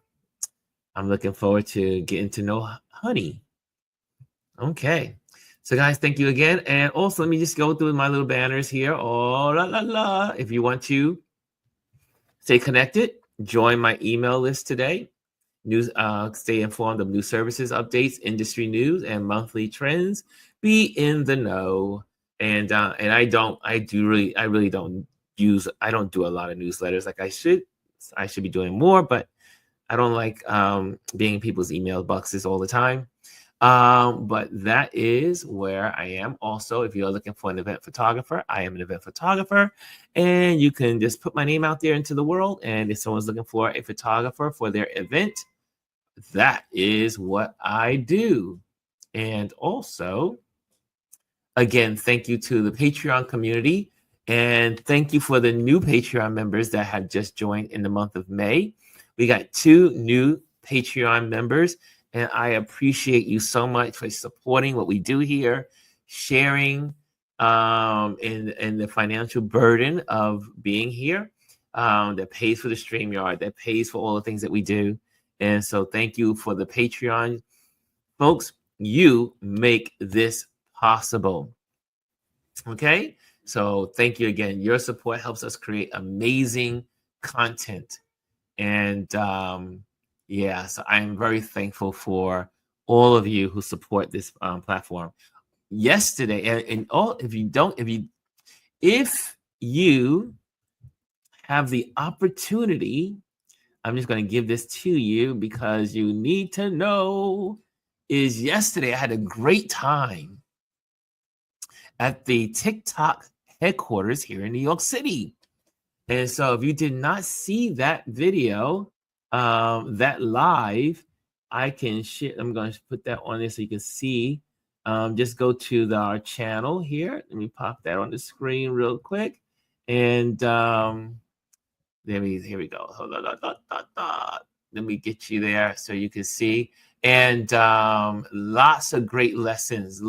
looking forward to getting to know Honey. Okay. So, guys, thank you again. And also, let me just go through my little banners here. Oh, la, la, la. If you want to stay connected, join my email list today. Stay informed of new services, updates, industry news, and monthly trends. Be in the know. And I really don't do a lot of newsletters like I should. I should be doing more, but I don't like being in people's email boxes all the time. But that is where I am. Also, if you're looking for an event photographer, I am an event photographer, and you can just put my name out there into the world. And if someone's looking for a photographer for their event, that is what I do. And also, again, thank you to the Patreon community, and thank you for the new Patreon members that have just joined in the month of May. We got 2 new Patreon members, and I appreciate you so much for supporting what we do here, sharing in the financial burden of being here, that pays for the StreamYard, that pays for all the things that we do. And so thank you for the Patreon. Folks, you make this possible. Okay? So thank you again. Your support helps us create amazing content. And so I'm very thankful for all of you who support this platform. Yesterday, if you have the opportunity, I'm just going to give this to you because you need to know, is yesterday I had a great time at the TikTok headquarters here in New York City. And so if you did not see that video, that live, I can share. I'm going to put that on there so you can see. Just go to our channel here. Let me pop that on the screen real quick. And here we go. Hold on. Let me get you there so you can see. And lots of great lessons.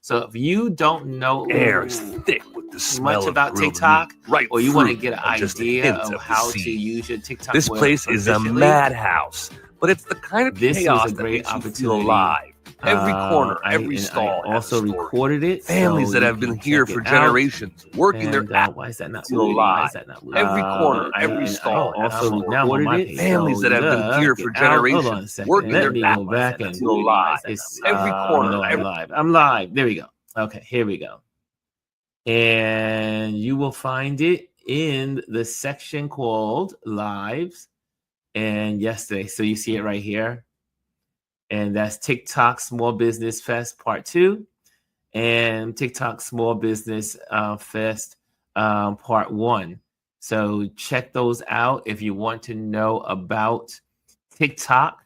So if you don't know air is thick with the smell much about of grilled TikTok, meat, right, or you want to fruit, get an and just a idea hint of the how to seed. use your TikTok, This place is a efficiently, madhouse, but it's the kind of this chaos was a that great makes you feel opportunity. alive. Every corner, every I stall has also a story. recorded it. Families so that you have been can here check for it out. generations, working their ass Why is that not feel moving? Why is alive. that not moving? Every corner, every I stall has a also story. now I'm on my page. Families that have been here for generations, Hold on a second. working Let their me ass go back and feel alive. it's Every corner, no, I'm live. There we go. Okay, here we go. And you will find it in the section called Lives and Yesterday. So you see it right here. And that's TikTok Small Business Fest Part 2 and TikTok Small Business Fest Part 1. So check those out if you want to know about TikTok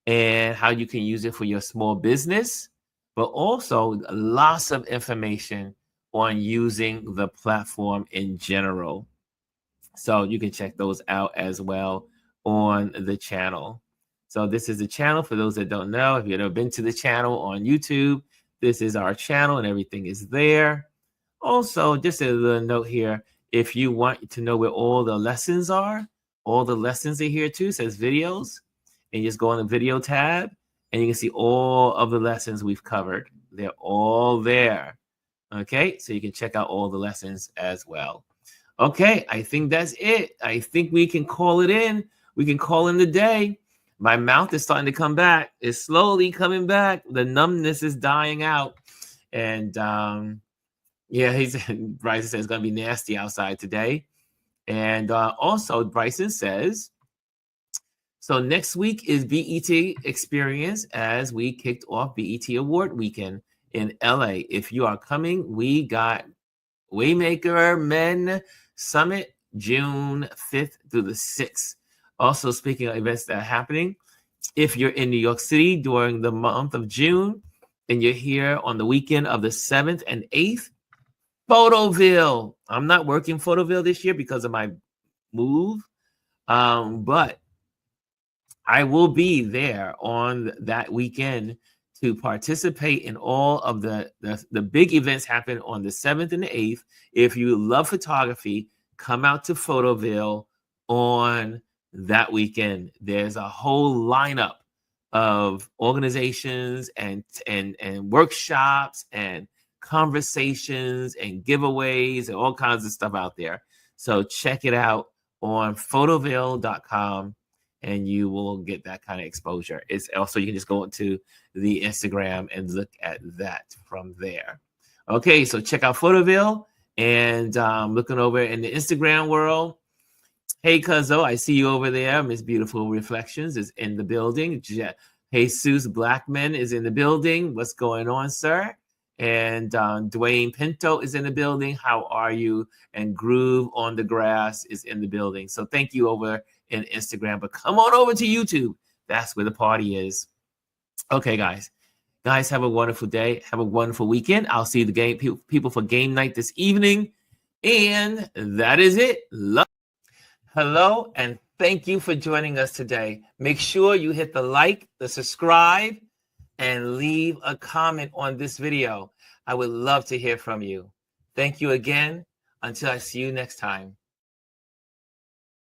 and how you can use it for your small business, but also lots of information on using the platform in general. So you can check those out as well on the channel. So this is the channel for those that don't know. If you've never been to the channel on YouTube, this is our channel and everything is there. Also, just a little note here, if you want to know where all the lessons are, all the lessons are here too. It says videos, and you just go on the video tab and you can see all of the lessons we've covered. They're all there. Okay, so you can check out all the lessons as well. Okay, I think that's it. I think we can call it in. We can call in the day. My mouth is starting to come back. It's slowly coming back. The numbness is dying out. And Bryson says it's going to be nasty outside today. And also, Bryson says, so next week is BET Experience as we kicked off BET Award Weekend in LA. If you are coming, we got Waymaker Men Summit June 5th through the 6th. Also, speaking of events that are happening, if you're in New York City during the month of June and you're here on the weekend of the 7th and 8th, Photoville. I'm not working Photoville this year because of my move, but I will be there on that weekend to participate in all of the big events happen on the 7th and the 8th. If you love photography, come out to Photoville on that weekend. There's a whole lineup of organizations and workshops and conversations and giveaways and all kinds of stuff out there. So check it out on photoville.com and you will get that kind of exposure. It's also, you can just go into the Instagram and look at that from there. Okay, so check out Photoville. And looking over in the Instagram world, hey, Cuzzo, I see you over there. Miss Beautiful Reflections is in the building. Jesus Blackman is in the building. What's going on, sir? And Dwayne Pinto is in the building. How are you? And Groove on the Grass is in the building. So thank you over in Instagram. But come on over to YouTube. That's where the party is. Okay, guys. Guys, have a wonderful day. Have a wonderful weekend. I'll see the game people for game night this evening. And that is it. Hello, and thank you for joining us today. Make sure you hit the like, the subscribe, and leave a comment on this video. I would love to hear from you. Thank you again. Until I see you next time.